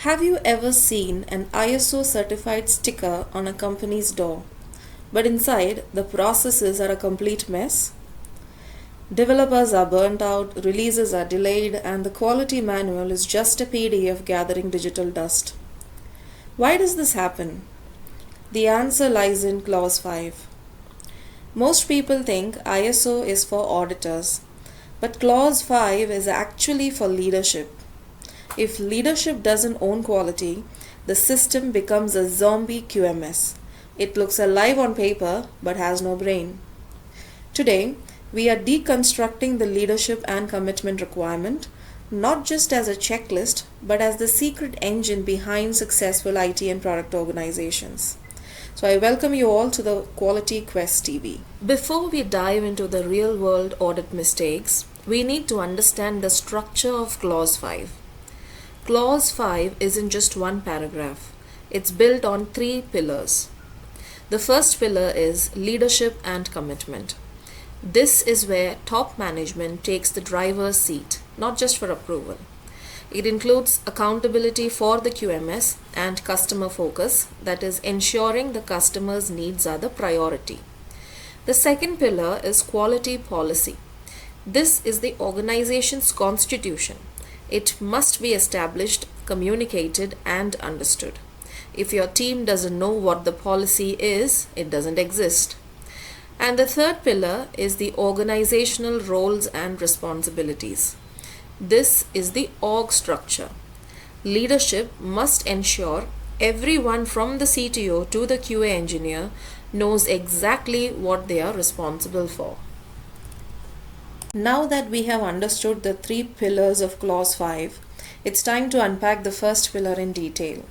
Have you ever seen an ISO certified sticker on a company's door, but inside the processes are a complete mess? Developers are burnt out, releases are delayed, and the quality manual is just a PDF gathering digital dust. Why does this happen? The answer lies in Clause 5. Most people think ISO is for auditors, but Clause 5 is actually for leadership. If leadership doesn't own quality, the system becomes a zombie QMS. It looks alive on paper but has no brain. Today, we are deconstructing the leadership and commitment requirement, not just as a checklist, but as the secret engine behind successful IT and product organizations. So I welcome you all to the Quality Quest TV. Before we dive into the real world audit mistakes, we need to understand the structure of Clause 5. Clause 5 isn't just one paragraph. It's built on 3 pillars. The first pillar is leadership and commitment. This is where top management takes the driver's seat, not just for approval. It includes accountability for the QMS and customer focus, that is, ensuring the customer's needs are the priority. The second pillar is quality policy. This is the organization's constitution. It must be established, communicated, and understood. If your team doesn't know what the policy is, it doesn't exist. And the third pillar is the organizational roles and responsibilities. This is the org structure. Leadership must ensure everyone from the CTO to the QA engineer knows exactly what they are responsible for. Now that we have understood the 3 pillars of Clause 5, it's time to unpack the first pillar in detail.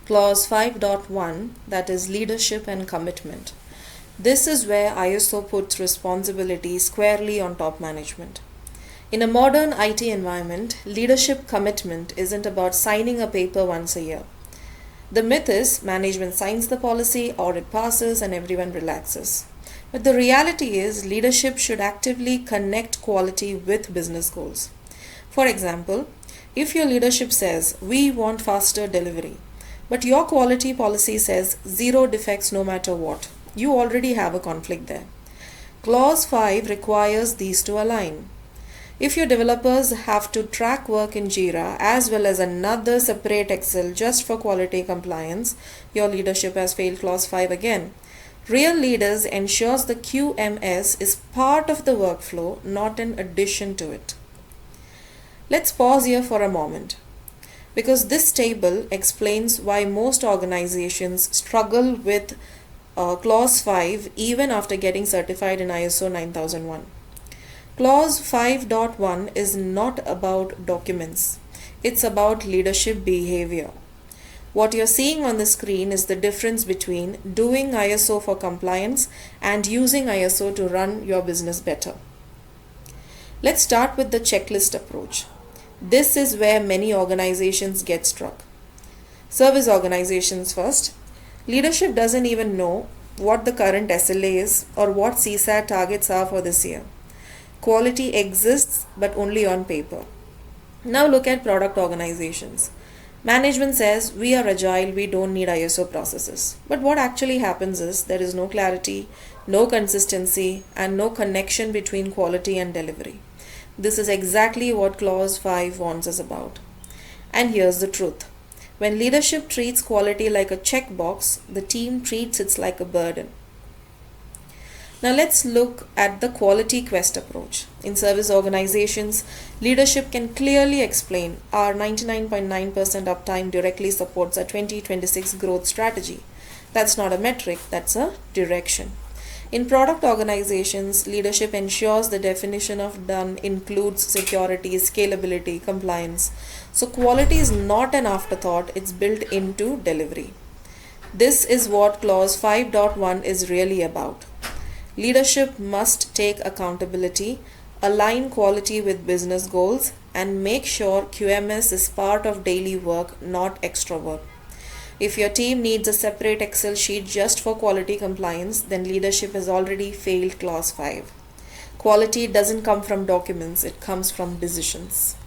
Clause 5.1, that is leadership and commitment. This is where ISO puts responsibility squarely on top management. In a modern IT environment, leadership commitment isn't about signing a paper once a year. The myth is management signs the policy, audit passes, and everyone relaxes. But the reality is leadership should actively connect quality with business goals. For example, if your leadership says, we want faster delivery, but your quality policy says 0 defects no matter what, you already have a conflict there. Clause 5 requires these to align. If your developers have to track work in Jira as well as another separate Excel just for quality compliance, your leadership has failed Clause 5 again. Real leaders ensures the QMS is part of the workflow, not an addition to it. Let's pause here for a moment, because this table explains why most organizations struggle with Clause 5 even after getting certified in ISO 9001. Clause 5.1 is not about documents. It's about leadership behavior. What you're seeing on the screen is the difference between doing ISO for compliance and using ISO to run your business better. Let's start with the checklist approach. This is where many organizations get stuck. Service organizations first. Leadership doesn't even know what the current SLA is or what CSAT targets are for this year. Quality exists but only on paper. Now look at product organizations. Management says we are agile, we don't need ISO processes. But what actually happens is there is no clarity, no consistency, and no connection between quality and delivery. This is exactly what Clause 5 warns us about. And here's the truth. When leadership treats quality like a checkbox, the team treats it like a burden. Now let's look at the quality quest approach. In service organizations, leadership can clearly explain our 99.9% uptime directly supports our 2026 growth strategy. That's not a metric, that's a direction. In product organizations, leadership ensures the definition of done includes security, scalability, compliance. So quality is not an afterthought, it's built into delivery. This is what Clause 5.1 is really about. Leadership must take accountability, align quality with business goals, and make sure QMS is part of daily work, not extra work. If your team needs a separate Excel sheet just for quality compliance, then leadership has already failed Clause 5. Quality doesn't come from documents, it comes from decisions.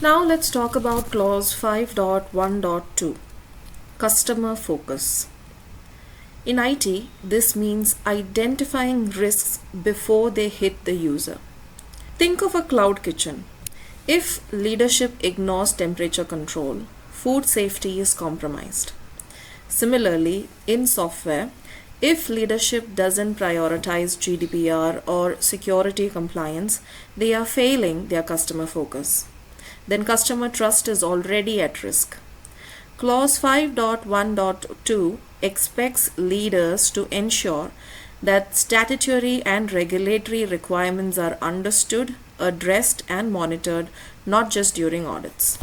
Now let's talk about clause 5.1.2, customer focus. In IT, this means identifying risks before they hit the user. Think of a cloud kitchen. If leadership ignores temperature control, food safety is compromised. Similarly, in software, if leadership doesn't prioritize GDPR or security compliance, they are failing their customer focus. Then customer trust is already at risk. Clause 5.1.2 expects leaders to ensure that statutory and regulatory requirements are understood, addressed, and monitored, not just during audits.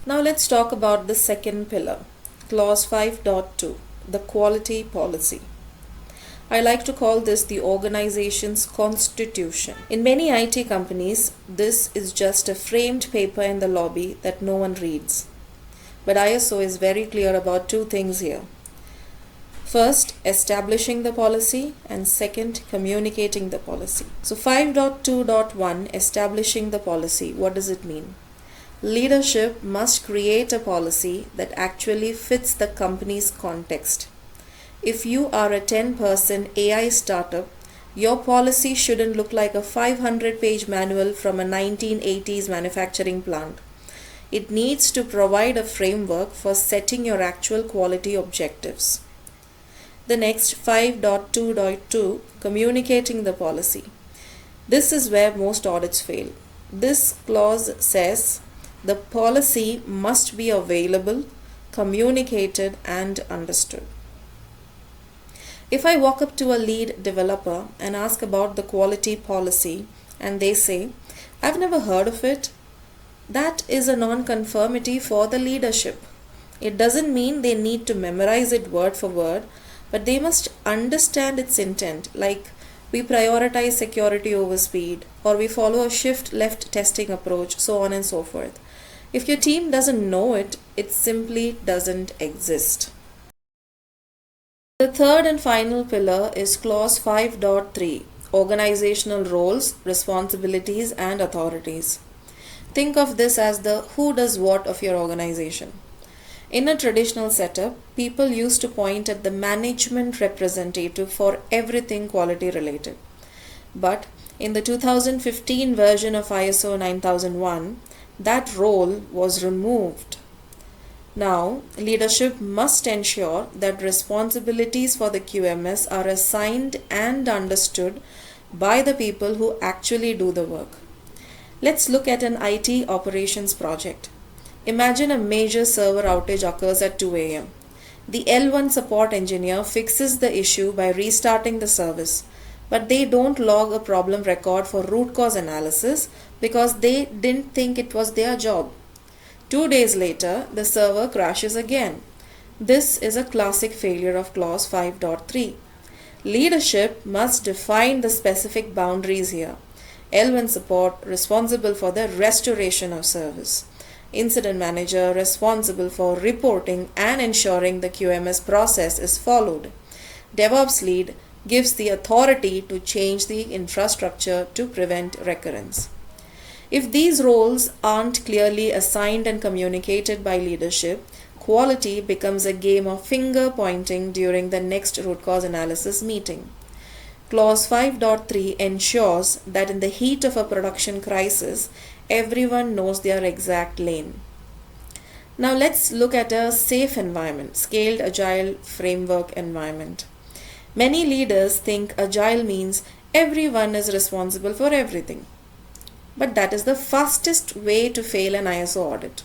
Now let's talk about the second pillar, Clause 5.2, the quality policy. I like to call this the organization's constitution. In many IT companies, this is just a framed paper in the lobby that no one reads. But ISO is very clear about two things here. First, establishing the policy, and second, communicating the policy. So 5.2.1, establishing the policy, what does it mean? Leadership must create a policy that actually fits the company's context. If you are a 10-person AI startup, your policy shouldn't look like a 500-page manual from a 1980s manufacturing plant. It needs to provide a framework for setting your actual quality objectives. The next, 5.2.2, communicating the policy. This is where most audits fail. This clause says the policy must be available, communicated, and understood. If I walk up to a lead developer and ask about the quality policy and they say, "I've never heard of it," that is a non-conformity for the leadership. It doesn't mean they need to memorize it word for word, but they must understand its intent, like we prioritize security over speed, or we follow a shift left testing approach, so on and so forth. If your team doesn't know it, it simply doesn't exist. The third and final pillar is clause 5.3, organizational roles, responsibilities, and authorities. Think of this as the who does what of your organization. In a traditional setup, people used to point at the management representative for everything quality related. But in the 2015 version of ISO 9001, that role was removed. Now, leadership must ensure that responsibilities for the QMS are assigned and understood by the people who actually do the work. Let's look at an IT operations project. Imagine a major server outage occurs at 2 a.m. The L1 support engineer fixes the issue by restarting the service, but they don't log a problem record for root cause analysis because they didn't think it was their job. 2 days later, the server crashes again. This is a classic failure of clause 5.3. Leadership must define the specific boundaries here. L1 support responsible for the restoration of service. Incident manager responsible for reporting and ensuring the QMS process is followed. DevOps lead gives the authority to change the infrastructure to prevent recurrence. If these roles aren't clearly assigned and communicated by leadership, quality becomes a game of finger pointing during the next root cause analysis meeting. Clause 5.3 ensures that in the heat of a production crisis, everyone knows their exact lane. Now let's look at a safe environment, scaled agile framework environment. Many leaders think agile means everyone is responsible for everything. But that is the fastest way to fail an ISO audit.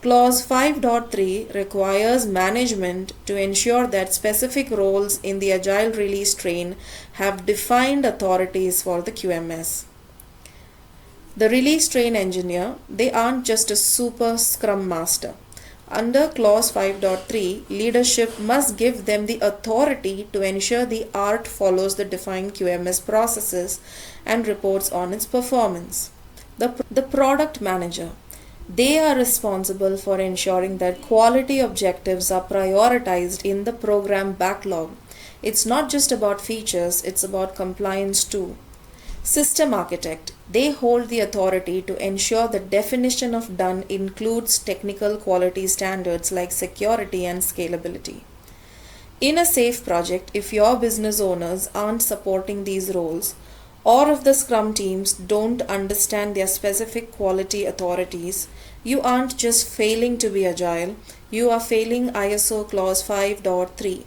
Clause 5.3 requires management to ensure that specific roles in the agile release train have defined authorities for the QMS. The release train engineer, they aren't just a super scrum master. Under clause 5.3, leadership must give them the authority to ensure the art follows the defined QMS processes and reports on its performance. The product manager, they are responsible for ensuring that quality objectives are prioritized in the program backlog. It's not just about features, it's about compliance too. System architect. They hold the authority to ensure the definition of done includes technical quality standards like security and scalability. In a safe project, if your business owners aren't supporting these roles, or if the Scrum teams don't understand their specific quality authorities, you aren't just failing to be agile, you are failing ISO Clause 5.3.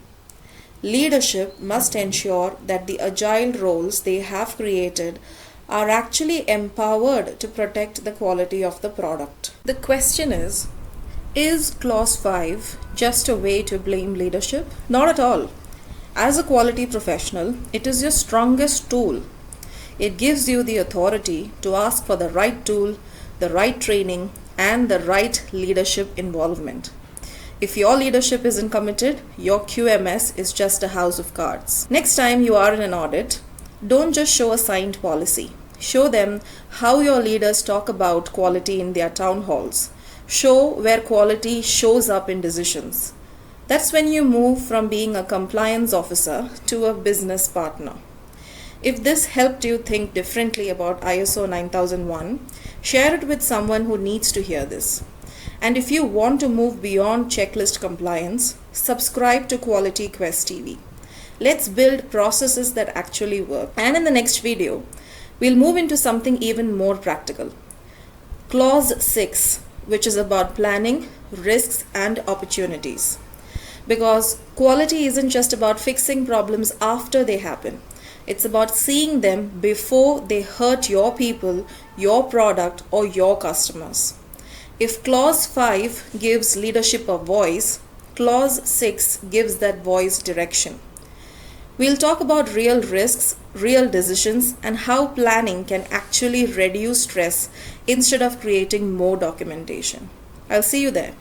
Leadership must ensure that the agile roles they have created are actually empowered to protect the quality of the product. The question is Clause 5 just a way to blame leadership? Not at all. As a quality professional, it is your strongest tool. It gives you the authority to ask for the right tool, the right training, and the right leadership involvement. If your leadership isn't committed, your QMS is just a house of cards. Next time you are in an audit, don't just show a signed policy. Show them how your leaders talk about quality in their town halls. Show where quality shows up in decisions. That's when you move from being a compliance officer to a business partner. If this helped you think differently about ISO 9001, share it with someone who needs to hear this. And if you want to move beyond checklist compliance, subscribe to Quality Quest TV. Let's build processes that actually work. And in the next video, we'll move into something even more practical. Clause 6, which is about planning, risks, and opportunities. Because quality isn't just about fixing problems after they happen. It's about seeing them before they hurt your people, your product, or your customers. If Clause 5 gives leadership a voice, Clause 6 gives that voice direction. We'll talk about real risks, real decisions, and how planning can actually reduce stress instead of creating more documentation. I'll see you there.